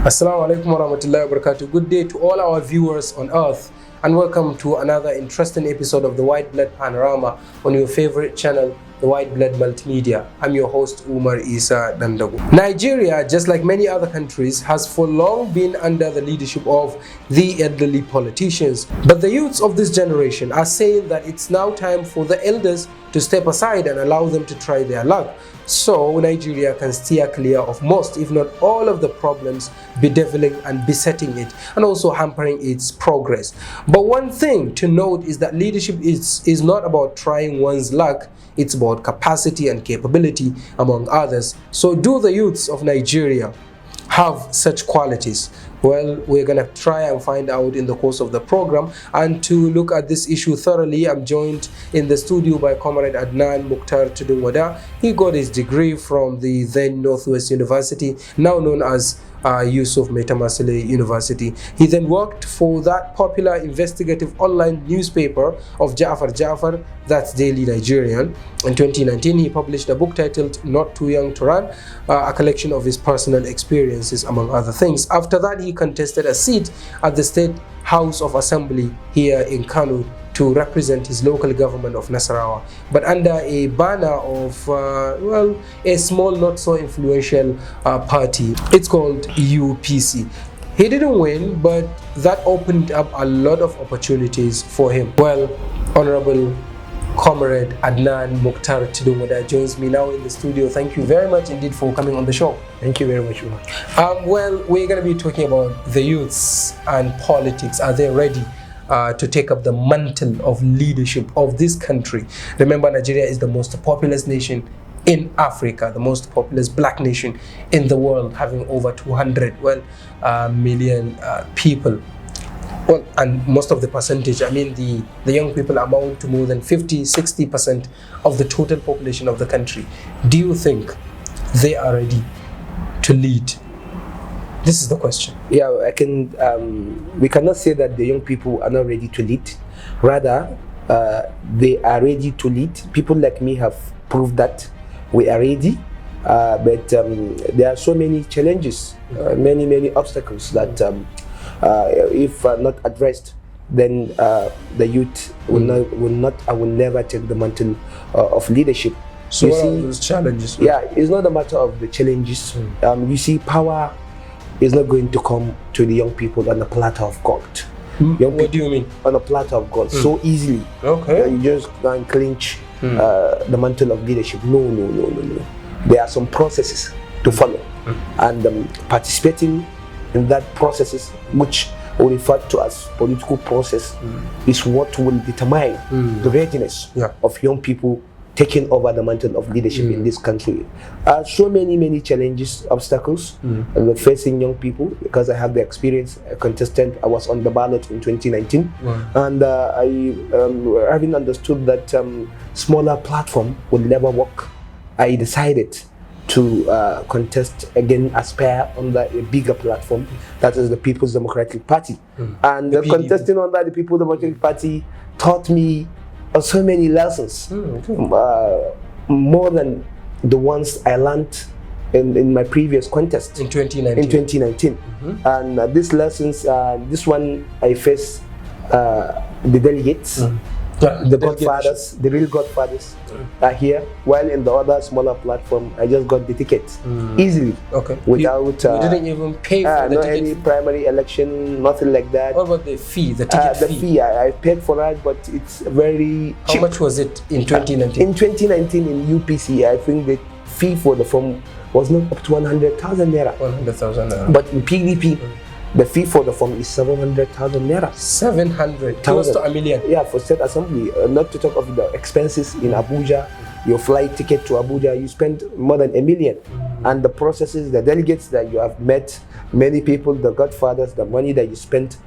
Assalamu alaikum wa rahmatullahi wa barakatuh. Good day to all our viewers on earth and welcome to another interesting episode of the Whiteblood Panorama on your favorite channel, the Whiteblood Multimedia. I'm your host Umar Isa Dandago. Nigeria, just like many other countries, has for long been under the leadership of the elderly politicians. But the youths of this generation are saying that it's now time for the elders to step aside and allow them to try their luck, so Nigeria can steer clear of most, if not all, of the problems bedeviling and besetting it and also hampering its progress. But one thing to note is that leadership is not about trying one's luck, it's about capacity and capability, among others. So do the youths of Nigeria have such qualities? Well, we're gonna try and find out in the course of the program. And to look at this issue thoroughly, I'm joined in the studio by Comrade Adnan Mukhtar. He got his degree from the then Northwest University, now known as Yusuf Metamasile University. He then worked for that popular investigative online newspaper of Ja'far, that's Daily Nigerian. In 2019, he published a book titled Not Too Young to Run, a collection of his personal experiences, among other things. After that, he contested a seat at the State House of Assembly here in Kano to represent his local government of Nasarawa, but under a banner of, a small, not so influential party. It's called UPC. He didn't win, but that opened up a lot of opportunities for him. Well, Honorable Comrade Adnan Mukhtar joins me now in the studio. Thank you very much indeed for coming on the show. Thank you very much. Well, we're going to be talking about the youths and politics. Are they ready to take up the mantle of leadership of this country? Remember, Nigeria is the most populous nation in Africa, the most populous black nation in the world, having over 200 million people. Well, and most of the percentage, I mean, the young people amount to more than 50-60% of the total population of the country. Do you think they are ready to lead? This is the question. Yeah, we cannot say that the young people are not ready to lead. Rather, they are ready to lead. People like me have proved that we are ready. But there are so many challenges, many obstacles that if not addressed, then the youth will never take the mantle of leadership. So what are those challenges? Yeah, it's not a matter of the challenges. You see, power is not going to come to the young people on a platter of gold. What do you mean? On a platter of gold, so easily. Okay. You just go and clinch the mantle of leadership. No. There are some processes to follow, and participating in that processes, which we refer to as political process, is what will determine the readiness of young people taking over the mantle of leadership in this country. So many challenges, obstacles facing young people, because I have the experience. I was on the ballot in 2019, and having understood that smaller platform would never work, I decided to contest again, aspire under a bigger platform, that is the People's Democratic Party. And contesting under the People's Democratic Party taught me so many lessons, more than the ones I learned in my previous contest in 2019. And these lessons, this one I faced the delegates, the godfathers, the real godfathers are here, while in the other smaller platform I just got the ticket easily, without you didn't even pay for the ticket? Any primary election, nothing like that. What about the fee, the ticket fee? The fee, I paid for that, but it's very cheap. How much was it in 2019? In 2019 in UPC, I think the fee for the form was not up to 100,000 naira. 100,000 naira. But in PDP, the fee for the form is 700,000 naira. 700, close to $1 million. Yeah, for state assembly. Not to talk of the expenses in Abuja. Your flight ticket to Abuja, you spend more than $1 million. And the processes, the delegates that you have met, many people, the godfathers, the money that you spent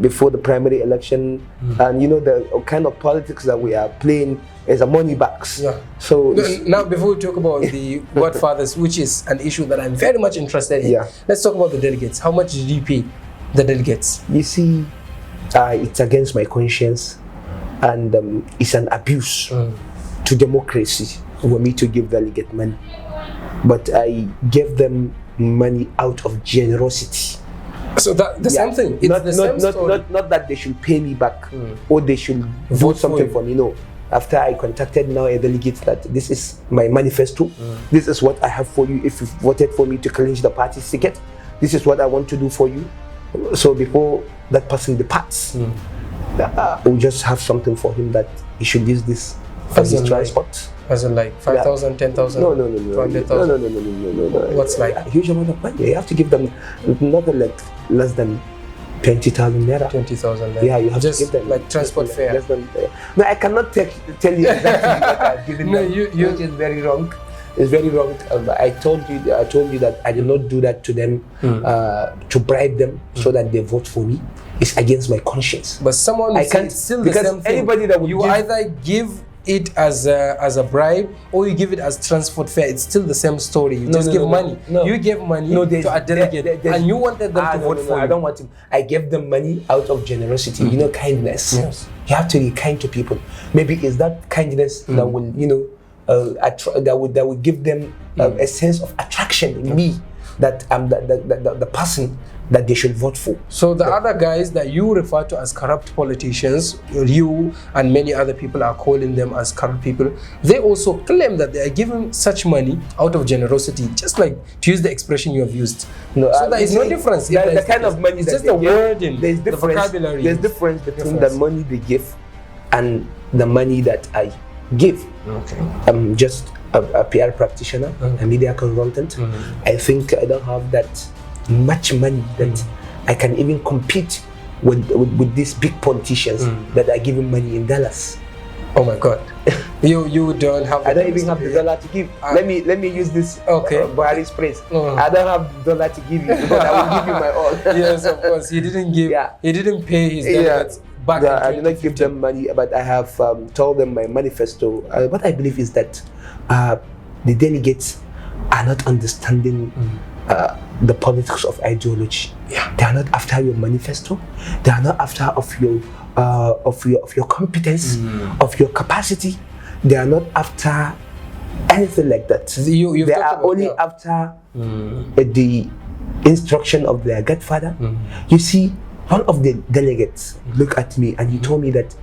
before the primary election, and the kind of politics that we are playing is a money box. Yeah. So now, before we talk about the godfathers, which is an issue that I'm very much interested in, let's talk about the delegates. How much did you pay the delegates? You see, it's against my conscience, and it's an abuse to democracy. for me to give delegate money, but I gave them money out of generosity. So that the same thing. It's the same story. Not that they should pay me back or they should vote something for me. No. After I contacted now a delegate that this is my manifesto, this is what I have for you if you voted for me to clinch the party ticket, this is what I want to do for you. So before that person departs, we'll just have something for him that he should use this for his transport. As in like 5,000, 10,000? No. 200,000? No. What's like? A huge amount of money. You have to give them nothing like less than 20,000 naira. 20,000 naira. Yeah, you have just to give them like transport fare. Less than, no, I cannot tell you exactly what I've given them, which is very wrong. It's very wrong. I told you that I did not do that to them to bribe them so that they vote for me. It's against my conscience. But someone I can't still the same thing. Anybody that would you either give it as a bribe or you give it as transport fare. It's still the same story. You just give money. No. You gave money to a delegate and you wanted them to vote for you. I don't want him. I gave them money out of generosity. You know, kindness. Yes. You have to be kind to people. Maybe it's that kindness that will, that would give them a sense of attraction in me, that I'm the person that they should vote for. So the other guys that you refer to as corrupt politicians, you and many other people are calling them as corrupt people, they also claim that they are giving such money out of generosity, just like, to use the expression you have used. No, so there is no difference. The kind of money, it's just the wording, the vocabulary. There's difference between the money they give and the money that I give. Okay. I'm just a PR practitioner, a media consultant. I think I don't have that much money that I can even compete with these big politicians that are giving money in dollars. Oh my God. You don't have. I don't even have the dollar to give. Let me use this Buhari's phrase. I don't have the dollar to give you, but I will give you my all. Yes, of course. He didn't give. Yeah. He didn't pay his delegates back. Yeah, I did not give them money, but I have told them my manifesto. What I believe is that the delegates are not understanding the politics of ideology. Yeah. They are not after your manifesto. They are not after of your competence, of your capacity. They are not after anything like that. They are only after the instruction of their godfather. You see, one of the delegates looked at me and he told me that,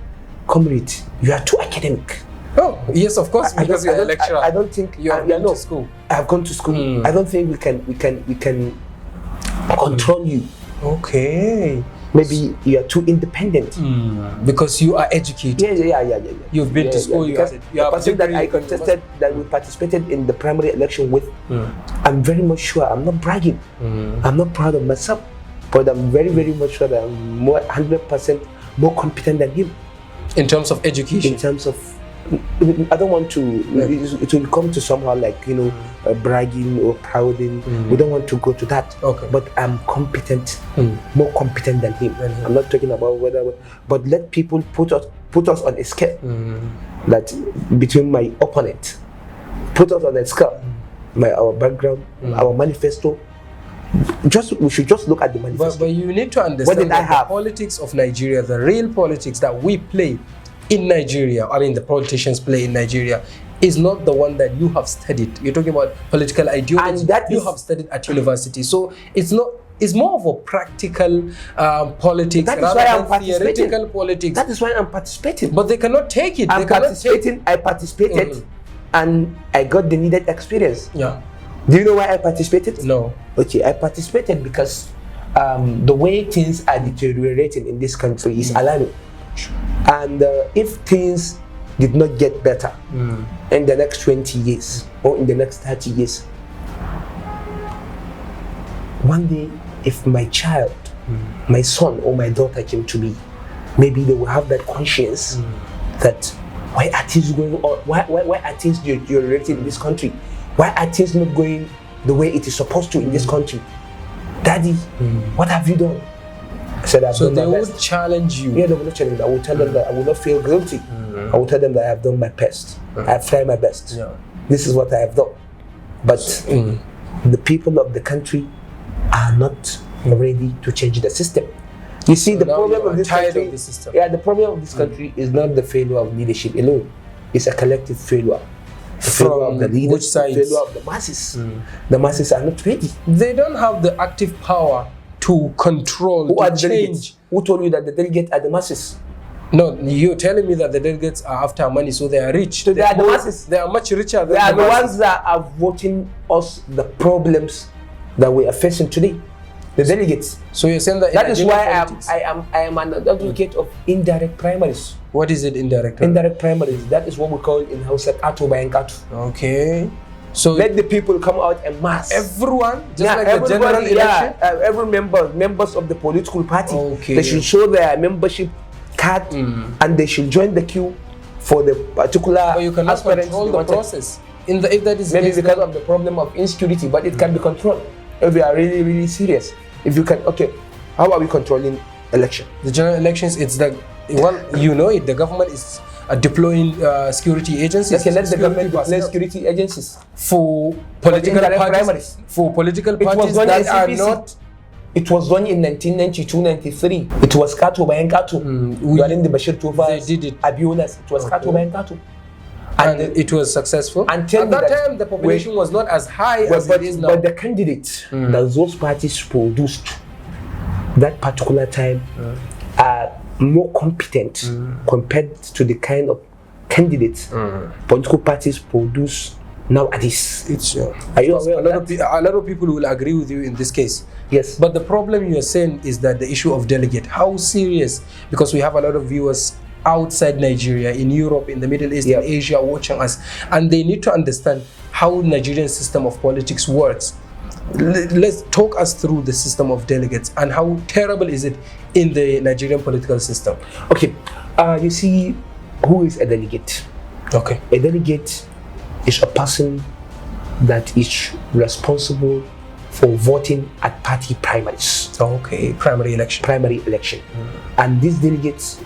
comrade, you are too academic. Oh, yes, of course, because you're a lecturer. I don't think you have gone to school. I have gone to school. I don't think we can control you. Okay. Maybe you are too independent. Because you are educated. Yeah. You've been to school. You the person that I contested, that we participated in the primary election with, I'm very much sure, I'm not bragging. I'm not proud of myself, but I'm very, very much sure that I'm more 100% more competent than him. In terms of education? In terms of, I don't want to, it will come to somehow like, bragging or prouding. We don't want to go to that. Okay. But I'm competent, more competent than him. I'm not talking about whether, but let people put us on a scale that between my opponent, put us on a scale, our background, our manifesto. We should just look at the manifesto. But you need to understand that the politics of Nigeria, the real politics that we play in Nigeria, I mean the politicians play in Nigeria, is not the one that you have studied. You're talking about political ideology, and that you have studied at university. So it's not. It's more of a practical politics rather than theoretical politics. That is why I'm participating. But they cannot take it. I participated, and I got the needed experience. Yeah. Do you know why I participated? No. Okay, I participated because the way things are deteriorating in this country is alarming. And if things did not get better in the next 20 years or in the next 30 years, one day, if my child, my son or my daughter came to me, maybe they will have that conscience that why are things going on? Why are things deteriorating in this country? Why are things not going the way it is supposed to in this country? Daddy, what have you done? I said, I've done my best. So they would challenge you? Yeah, they will not challenge me. I will tell them that I will not feel guilty. I will tell them that I have done my best. I have tried my best. Yeah. This is what I have done. But the people of the country are not ready to change the system. You see, the problem of this country, the problem of this country is not the failure of leadership alone. It's a collective failure. From the leaders, which sides? failure of the masses. The masses are not ready. They don't have the active power to control, Who are to the delegates? change. Who told you that the delegates are the masses? No, you're telling me that the delegates are after money, so they are rich. So they are the masses. They are much richer than They are the masses. ones that are voting us the problems that we are facing today. The delegates. So you're saying that That is why politics, I am an advocate of indirect primaries. what is it indirect? Indirect primaries. That is what we call in Hausa Kato bayan Kato. Okay. So Let the people come out en masse. everyone, just Yeah, like the general everybody, election. every members of the political party, Okay. they should show their membership card and they should join the queue for the particular But you cannot aspirants control they the wanted. process. If that is Maybe the case, because of the problem of insecurity, but it can be controlled if we are really, really serious. If you can, okay, how are we controlling election? the general elections, it's the the government is deploying security agencies. Okay, let the security government deploy personnel security agencies. for political indirect parties. primaries. For political It was parties done that in are CPC. not. It was done in 1992-93. It was Kato bayan Kato. During the Bashir Tofa, They did it. Abiolas. It was Kato bayan Kato. And it was successful. And tell At me that that time, the population was not as high as but it is now. But the candidates that those parties produced that particular time are more competent compared to the kind of candidates political parties produce nowadays. It's Are you aware a of lot that? a lot of people will agree with you in this case. Yes. But the problem you're saying is that the issue of delegate, how serious? Because we have a lot of viewers outside Nigeria, in Europe, in the Middle East, in Asia watching us, and they need to understand how Nigerian system of politics works. Let's talk us through the system of delegates and how terrible is it in the Nigerian political system. Okay. You see, who is a delegate? Okay. A delegate is a person that is responsible for voting at party primaries. Okay. Primary election. Primary election. And these delegates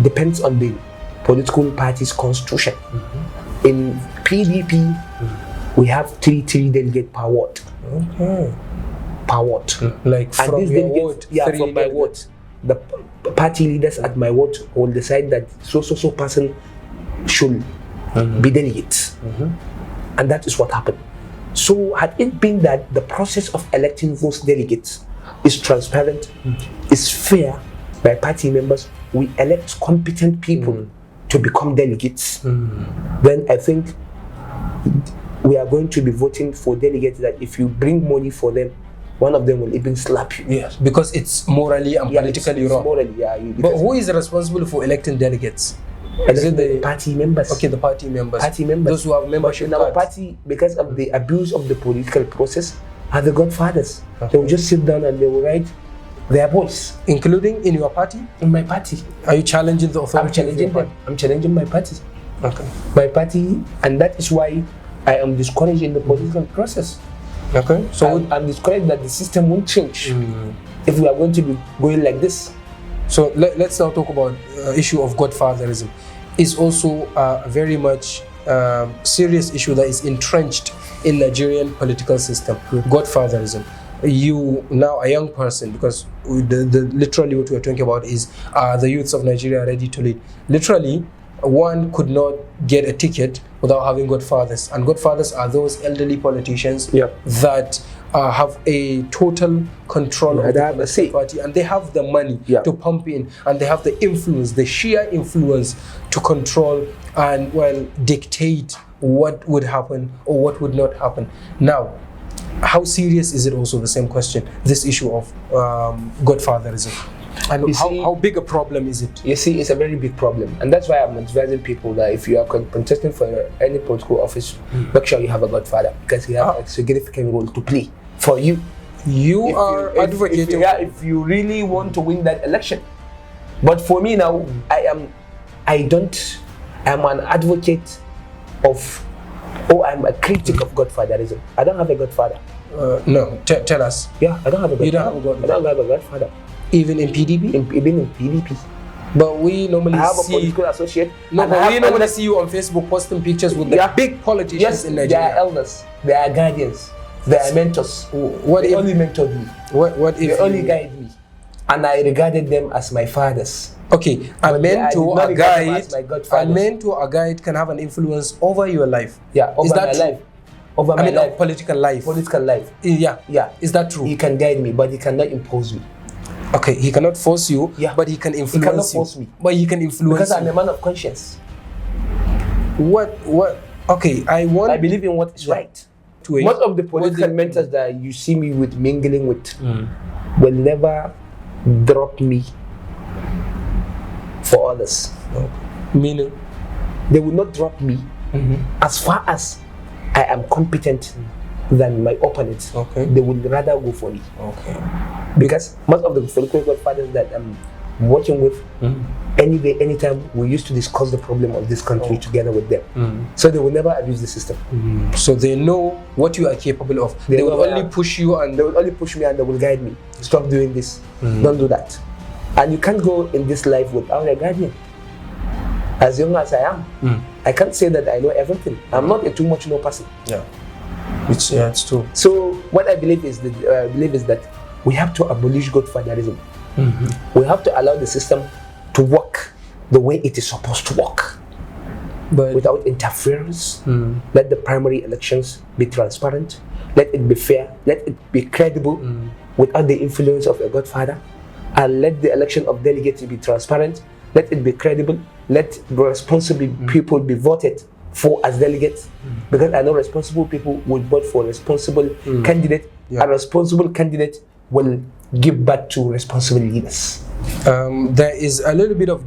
depends on the political party's constitution. In PDP, we have three delegate per ward. Okay. Per ward. Like And from these your delegates, ward, yeah, three from my ward. delegates. The party leaders at my ward will decide that so person should be delegates. And that is what happened. So had it been that the process of electing those delegates is transparent, is fair by party members, we elect competent people to become delegates, then I think we are going to be voting for delegates that if you bring money for them, one of them will even slap you. Yes, because it's morally and politically it's wrong. Morally, But who is responsible for electing delegates? Is it the party members? Okay, the party members. Party members. Those who have membership in our cards. party, because of the abuse of the political process, are the godfathers. They will just sit down and they will write their voice. Including in your party? In my party. Are you challenging the authority? I'm challenging them. I'm challenging my party. Okay. My party, and that is why I am discouraged in the political process. Okay. So I'm discouraged that the system won't change if we are going to be going like this. So let's now talk about issue of godfatherism. It's also a very much serious issue that is entrenched in Nigerian political system. Godfatherism. You now a young person, because literally what we are talking about is the youths of Nigeria ready to lead. Literally, one could not get a ticket without having godfathers, and godfathers are those elderly politicians that have a total control of the party, and they have the money to pump in, and they have the influence, the sheer influence to control and dictate what would happen or what would not happen. Now, how serious is it? Also the same question, this issue of godfatherism, and how big a problem is it? You see, it's a very big problem, and that's why I'm advising people that if you are contesting for any political office, make sure you have a godfather, because he has a significant role to play for you. You are advocating. If you really want to win that election. But for me now, I'm an advocate of, I'm a critic of godfatherism. I don't have a godfather. No, tell us. Yeah, I don't have a godfather. You don't have a godfather? I don't have a godfather. Even in PDP? Even in PDP. But we normally I have a political associate. No, but we normally see you on Facebook posting pictures with the big politicians in Nigeria. They are elders, they are guardians, they are mentors. They only mentored me. What if they only guide me. and I regarded them as my fathers. Okay, a mentor, a guide, a mentor, a guide can have an influence over your life. Yeah, over my life. Over my life. Political life. Political life. Yeah. Yeah. Is that true? He can guide me, but he cannot impose me. Okay, he cannot force you, but he can influence you. He cannot force me. But he can influence because I'm a man of conscience. What? Okay, I believe in what is right. Most of the political mentors that you see me with, mingling with, will never drop me for others. Meaning? They will not drop me as far as I am competent than my opponents. Okay. They will rather go for me. Okay. Because most of the political godfathers that I'm working with, any day, anytime, we used to discuss the problem of this country together with them. So they will never abuse the system. So they know what you are capable of. They will only push you, and they will only push me, and they will guide me. Stop doing this. Don't do that. And you can't go in this life without a guardian. As young as I am, I can't say that I know everything. I'm not a too much know person. Yeah, it's true. So what I believe is that we have to abolish godfatherism. We have to allow the system to work the way it is supposed to work, but without interference. Let the primary elections be transparent. Let it be fair. Let it be credible, without the influence of a godfather. And let the election of delegates be transparent. Let it be credible. Let responsible people be voted for as delegates, because I know responsible people will vote for responsible candidate. A responsible candidate will give back to responsible leaders. There is a little bit of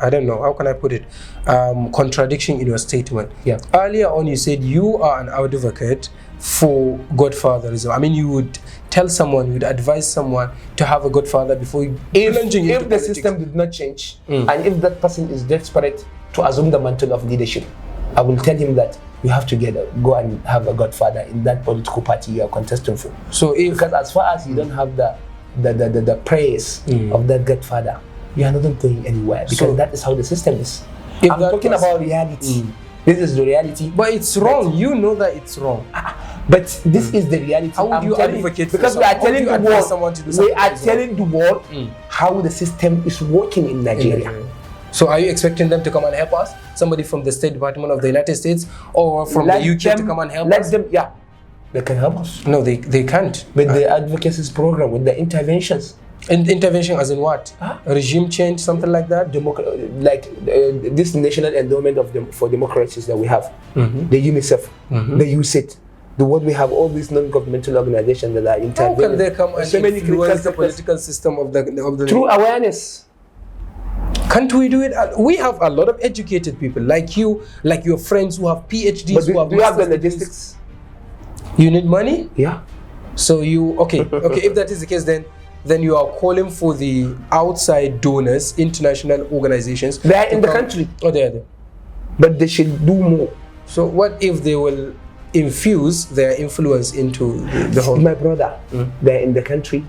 I don't know, how can I put it, contradiction in your statement. Yeah. Earlier on you said you are an advocate for godfatherism. I mean, you would tell someone, you would advise someone to have a godfather before plunging into the system did not change, and if that person is desperate to assume the mantle of leadership, I will tell him that you have to go and have a godfather in that political party you are contesting for. So because as far as you don't have the praise of that godfather, you are not going anywhere, because that is how the system is. I'm talking about reality. This is the reality. But it's wrong. You know that it's wrong. But this is the reality. How would you advocate? Because we are telling the world. We are telling the world how the system is working in Nigeria. So are you expecting them to come and help us? Somebody from the State Department of the United States or from the UK to come and help us? They can help us. No, they can't. With the advocacy program, with the interventions. Intervention as in what? Regime change, something like that? This National Endowment for Democracies that we have, the UNICEF, the USAID, what we have, all these non-governmental organizations that are intervening. How can they come and influence the political system of the through awareness? Can't we do it? We have a lot of educated people like you, like your friends who have PhDs. But do you have the logistics? You need money? Yeah. So okay. If that is the case, then you are calling for the outside donors, international organizations. They are in the country. Oh, they are there. But they should do more. So what if they will infuse their influence into the whole? My brother, they're in the country.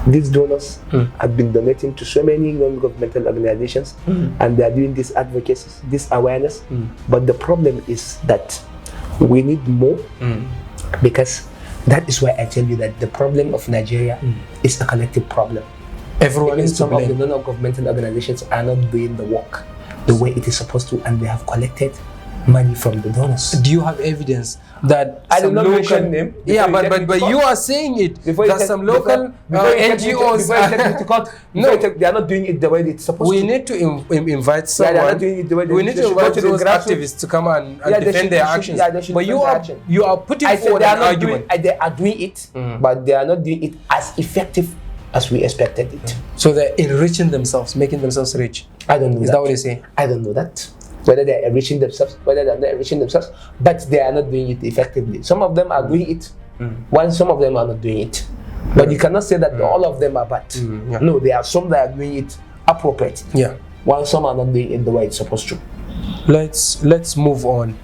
These donors have been donating to so many non-governmental organizations, and they are doing this advocacy, this awareness. But the problem is that we need more, because that is why I tell you that the problem of Nigeria is a collective problem. Everyone is to blame. Some of the non-governmental organizations are not doing the work the way it is supposed to, and they have collected money from the donors. Do you have evidence that I did not mention them? Yeah, but you are saying it. That some local NGOs they are not doing it the way it's supposed to. We need to invite someone. They are not doing it the way we need to invite those activists to come and defend their actions. But you are putting forward an argument. They are doing it, but they are not doing it as effective as we expected it. So they're enriching themselves, making themselves rich. I don't know. Is that what you say? I don't know that. Whether they're enriching themselves, whether they're not enriching themselves, but they are not doing it effectively. Some of them are doing it, while some of them are not doing it. But you cannot say that all of them are bad. No, there are some that are doing it appropriately. Yeah. While some are not doing it the way it's supposed to. Let's move on.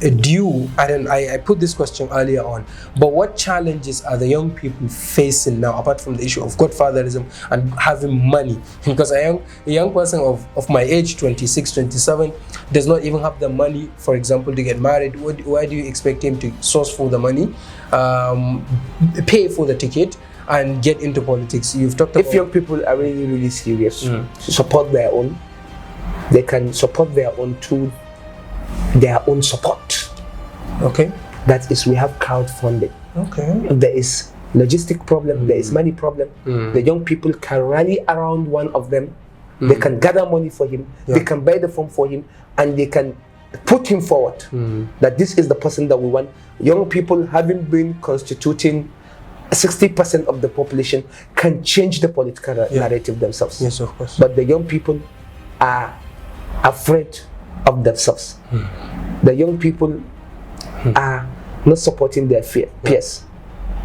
I put this question earlier on, but what challenges are the young people facing now, apart from the issue of godfatherism and having money? Because a young person of my age, 26, 27, does not even have the money, for example, to get married. Why do you expect him to source for the money, pay for the ticket, and get into politics? You've talked about... If young people are really, really serious to support their own, they can support their own through their own support. Okay. That is, we have crowdfunding. Okay. If there is logistic problem, there is money problem, the young people can rally around one of them. They can gather money for him, they can buy the form for him, and they can put him forward. That this is the person that we want. Young people, having been constituting 60% of the population, can change the political narrative themselves. Yes, of course. But the young people are afraid of themselves. The young people are not supporting their peers.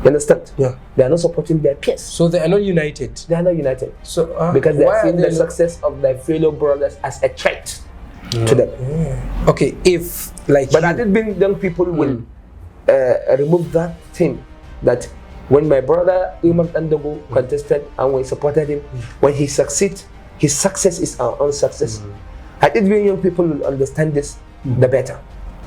You understand? Yeah. They are not supporting their peers. So they are not united. They are not united. So because they are seeing the success of their fellow brothers as a threat to them. Okay, if like... But I did think young people will remove that thing, that when my brother Imam Andago contested and we supported him, when he succeeds, his success is our own success. I did think young people will understand this the better.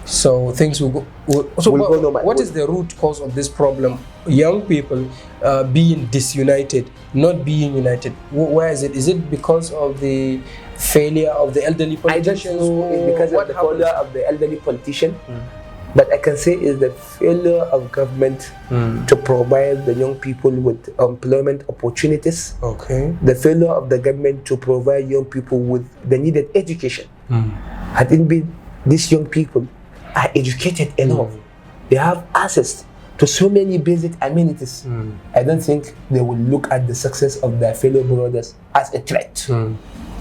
So things will go. What is the root cause of this problem? Young people being disunited, not being united. Where is it? Is it because of the failure of the elderly politicians? I don't know. It's because of the failure of the elderly politician. But I can say is the failure of government to provide the young people with employment opportunities. Okay. The failure of the government to provide young people with the needed education. I think these young people are educated enough. They have access to so many basic amenities. I don't think they will look at the success of their fellow brothers as a threat.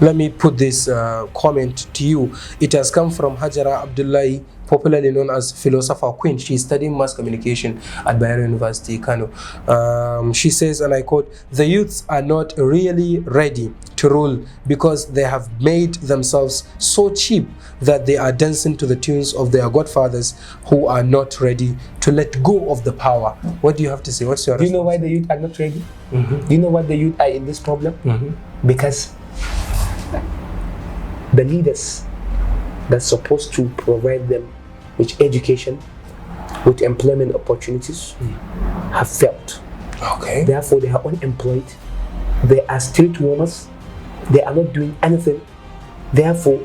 Let me put this comment to you. It has come from Hajara Abdullahi, popularly known as Philosopher Queen. She's studying mass communication at Bayero University, Kano. She says, and I quote, "The youths are not really ready to rule because they have made themselves so cheap that they are dancing to the tunes of their godfathers who are not ready to let go of the power." What do you have to say? What's your response? Do you know why the youth are not ready? Do you know why the youth are in this problem? Because the leaders that's supposed to provide them with education, with employment opportunities, have failed. Okay. Therefore, they are unemployed. They are street warmers. They are not doing anything. Therefore,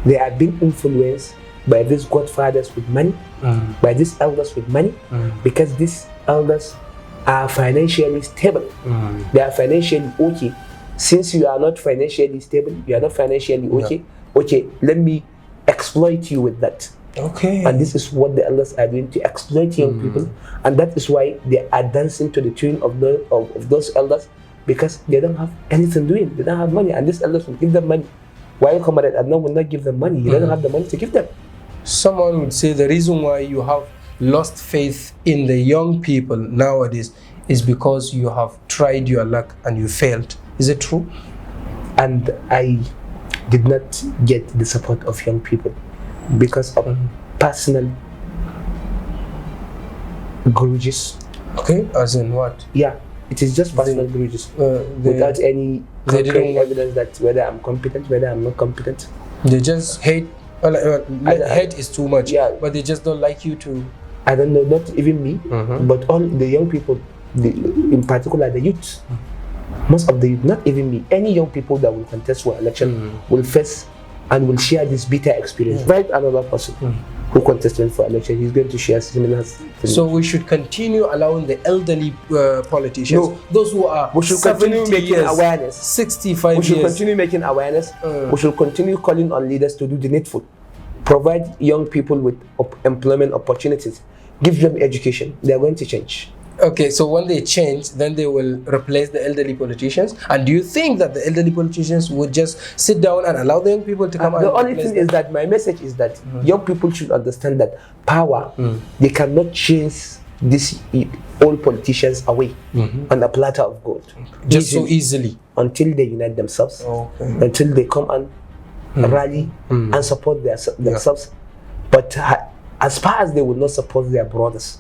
they are being influenced by these godfathers with money, by these elders with money, because these elders are financially stable. They are financially okay. Since you are not financially stable, you are not financially okay. Okay, let me exploit you with that. Okay. And this is what the elders are doing, to exploit young people, and that is why they are dancing to the tune of those elders, because they don't have anything doing. They don't have money, and these elders will give them money. While Comrade Adnan will not give them money. He doesn't have the money to give them. Someone would say the reason why you have lost faith in the young people nowadays is because you have tried your luck and you failed. Is it true? And I did not get the support of young people because of personal grudges. Okay, as in what? Yeah, it is just personal grudges without any concrete evidence that whether I'm competent, whether I'm not competent. They just hate. Hate is too much. Yeah, but they just don't like you to. I don't know, not even me, but all the young people, in particular the youth. Most of the youth, not even me, any young people that will contest for election will face and will share this bitter experience. Right, another person who contested for election, he's going to share similar things. So we should continue allowing the elderly politicians, those who are we should continue making awareness. 65 years. We should continue making awareness. We should continue calling on leaders to do the needful. Provide young people with employment opportunities. Give them education. They are going to change. Okay, so when they change, then they will replace the elderly politicians. And do you think that the elderly politicians would just sit down and allow the young people to come out? The only thing is that my message is that young people should understand that power, they cannot change these old politicians away on a platter of gold. Just so easily. Until they unite themselves, until they come and rally and support themselves. But as far as they will not support their brothers,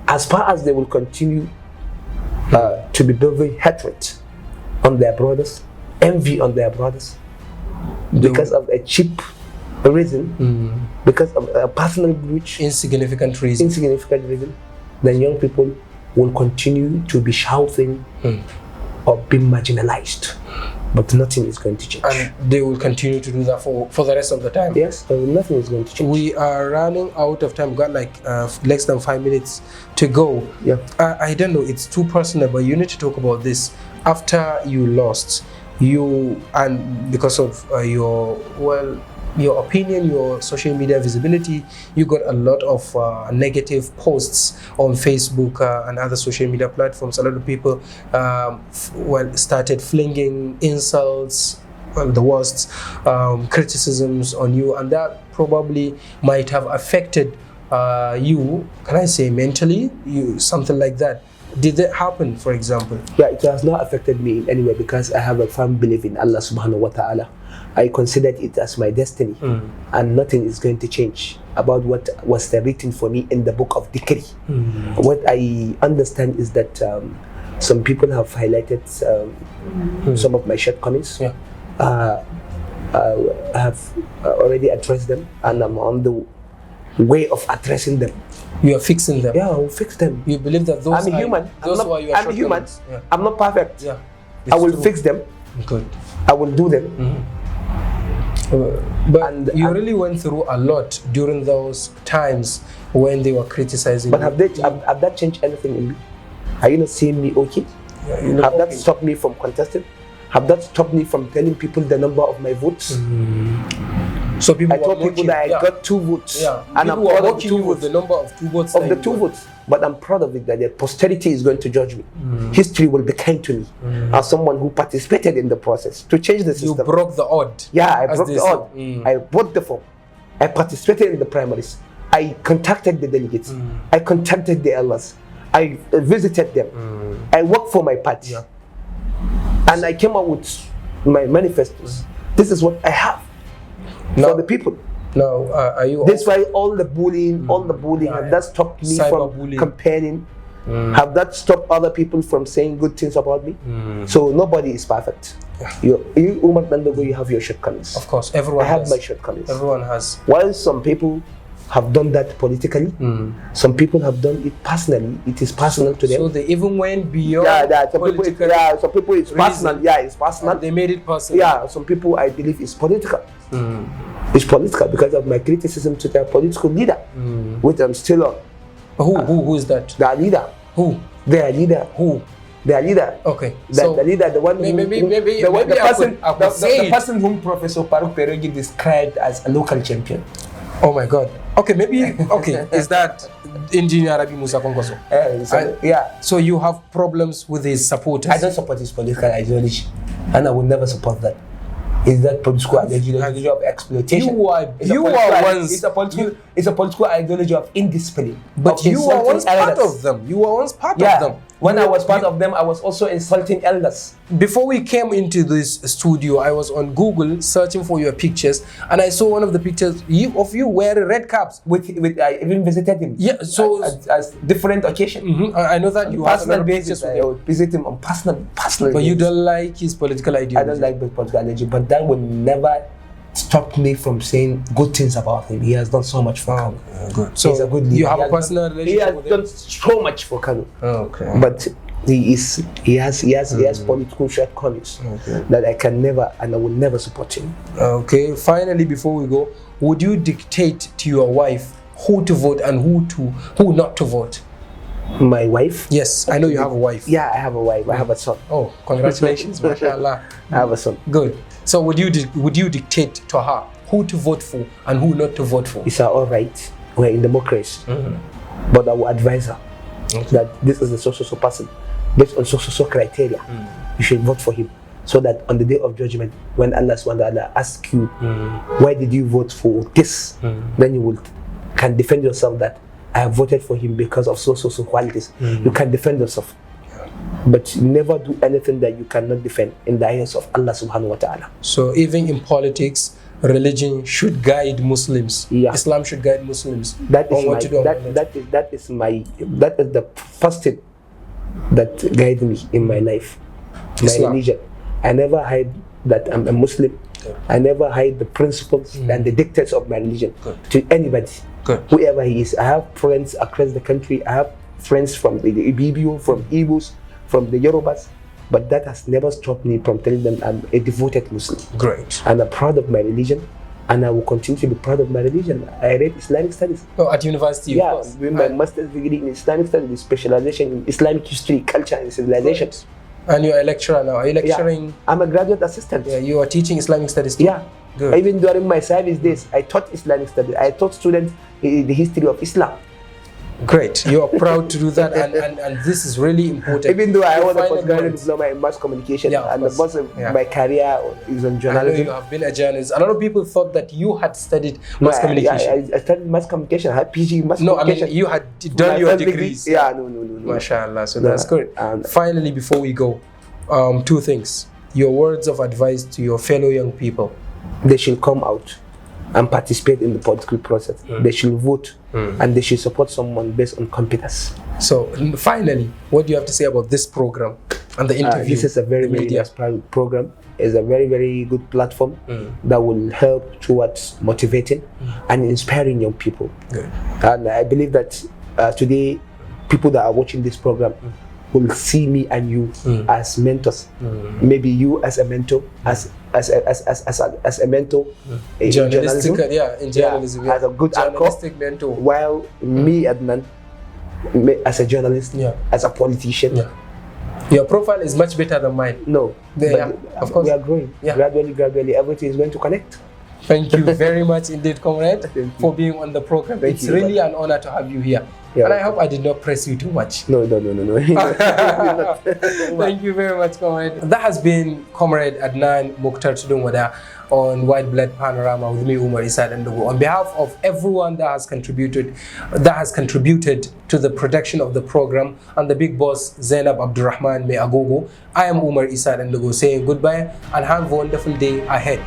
as far as they will continue to be building hatred on their brothers, envy on their brothers, because of a cheap reason, because of a personal grudge, insignificant reason, then young people will continue to be shouting or being marginalized. But nothing is going to change. And they will continue to do that for the rest of the time. Yes, nothing is going to change. We are running out of time. We've got like less than 5 minutes to go. Yeah. I don't know, it's too personal, but you need to talk about this. After you lost, and because of your opinion, your social media visibility, you got a lot of negative posts on Facebook and other social media platforms. A lot of people started flinging insults, the worst criticisms on you, and that probably might have affected you, can I say mentally, something like that. Did that happen, for example? Yeah, it has not affected me in any way because I have a firm belief in Allah subhanahu wa ta'ala. I considered it as my destiny, and nothing is going to change about what was written for me in the book of decree. What I understand is that some people have highlighted some of my shortcomings. Yeah. I have already addressed them, and I'm on the way of addressing them. You are fixing them. Yeah, I'll fix them. You believe that those I'm human. I'm human. Yeah. I'm not perfect. Yeah. I will fix them. Good. I will do them. But you really went through a lot during those times when they were criticizing But you. have that changed anything in me? Are you not seeing me okay? Yeah, have that stopped me from contesting? Have that stopped me from telling people the number of my votes? So people I told people that I got 2 votes. Yeah. And people I'm proud were of the 2 votes. the number of 2 votes. Of the 2 votes. But I'm proud of it that the posterity is going to judge me. History will be kind to me as someone who participated in the process to change the system. You broke the odd. Yeah, I broke the odd. I bought the form. I participated in the primaries. I contacted the delegates. I contacted the elders. I visited them. I worked for my party. Yeah. And I came out with my manifestos. This is what I have for the people. Now, are you? That's why all the bullying, have that stopped me from campaigning? Have that stopped other people from saying good things about me? So nobody is perfect. You Umar Dandago, you have your shortcomings. Of course, everyone I have my shortcomings. Everyone has. While some people have done that politically, some people have done it personally. It is personal to them. So they even went beyond. Some people it's personal. Yeah, it's personal. And they made it personal. Yeah, some people I believe it's political. It's political because of my criticism to their political leader, which I'm still on. Who is that? Their leader. Who? Their leader. Who? Their leader. Okay. The leader, the one the person whom Professor Faruk Perogi described as a local champion. Oh my God. Okay, is that Engineer Rabi Musa Kongoso? Yeah. So you have problems with his supporters? I don't support his political ideology, and I will never support that. Is that political ideology of exploitation? It's a political ideology of indiscipline. But you were once part of them. You were once part of them. When I was part of them, I was also insulting elders. Before we came into this studio, I was on Google searching for your pictures, and I saw one of the pictures of you wearing red caps. With I even visited him. Yeah, so as different occasions. I know that you have personal basis. I would visit him on personal. But you don't like his political ideology. I don't like his political ideology, but that will never stop me from saying good things about him. He has done so much for Kano. Good. So he's a good leader. You have a personal relationship with him? He has done so much for Kano. Okay. But he has political shortcomings that I can never and I will never support him. Okay. Finally, before we go, would you dictate to your wife who to vote and who not to vote? My wife? Yes, I know you have a wife. Yeah, I have a wife. I have a son. Oh, congratulations, mashallah. I have a son. Good. So would you dictate to her who to vote for and who not to vote for? It's all right. We're in democracy. But I will advise her that this is the so person. Based on so criteria, you should vote for him. So that on the day of judgment, when Allah subhanahu wa ta'ala asks you, why did you vote for this? Then you can defend yourself that I have voted for him because of so qualities. You can defend yourself. But never do anything that you cannot defend in the eyes of Allah subhanahu wa ta'ala. So even in politics, religion should guide Muslims. Yeah. Islam should guide Muslims. That is the first thing that guides me in my life. My religion. I never hide that I'm a Muslim. I never hide the principles and the dictates of my religion to anybody. Whoever he is. I have friends across the country. I have friends from the Ibibio, from Igbos, from the Yorubas, but that has never stopped me from telling them I'm a devoted Muslim. Great. And I'm proud of my religion, and I will continue to be proud of my religion. I read Islamic studies. Oh, at university, yeah, of course. With my master's degree in Islamic studies, with specialization in Islamic history, culture, and civilization. Great. And you're a lecturer now. Are you lecturing? Yeah. I'm a graduate assistant. Yeah, you are teaching Islamic studies too? Yeah. Good. Even during my service days, I taught Islamic studies. I taught students the history of Islam. Great. You are proud to do that, and this is really important. Even though I was a postgraduate diploma in mass communication, and the most of my career is on journalism. I know you have been a journalist. A lot of people thought that you had studied mass communication. I studied mass communication. I had PG in mass communication. No, I mean you had done your degrees. Yeah, no. MashaAllah. So that's good. Finally, before we go, two things. Your words of advice to your fellow young people. They should come out and participate in the political process. They should vote, and they should support someone based on competence. So finally, what do you have to say about this program and the interview? This is a very inspiring program. It's a very, very good platform that will help towards motivating and inspiring young people. Good. And I believe that today, people that are watching this program will see me and you as mentors. Maybe you as a mentor, as a mentor in journalism. In journalism. As a good journalistic mentor. While me, Adnan, as a journalist, as a politician. Yeah. Your profile is much better than mine. No, of course. We are growing. Gradually, everything is going to connect. Thank you very much indeed, comrade, for being on the program. It's really an honor to have you here. And I hope I did not press you too much. No. Thank you very much, comrade. That has been Comrade Adnan Mukhtar Tudunwada on Whiteblood Panorama with me, Umar Issa Dandogo. On behalf of everyone that has contributed to the production of the program, and the big boss Zainab Abdurrahman May Agogo, I am Umar Issa Dandogo saying goodbye and have a wonderful day ahead.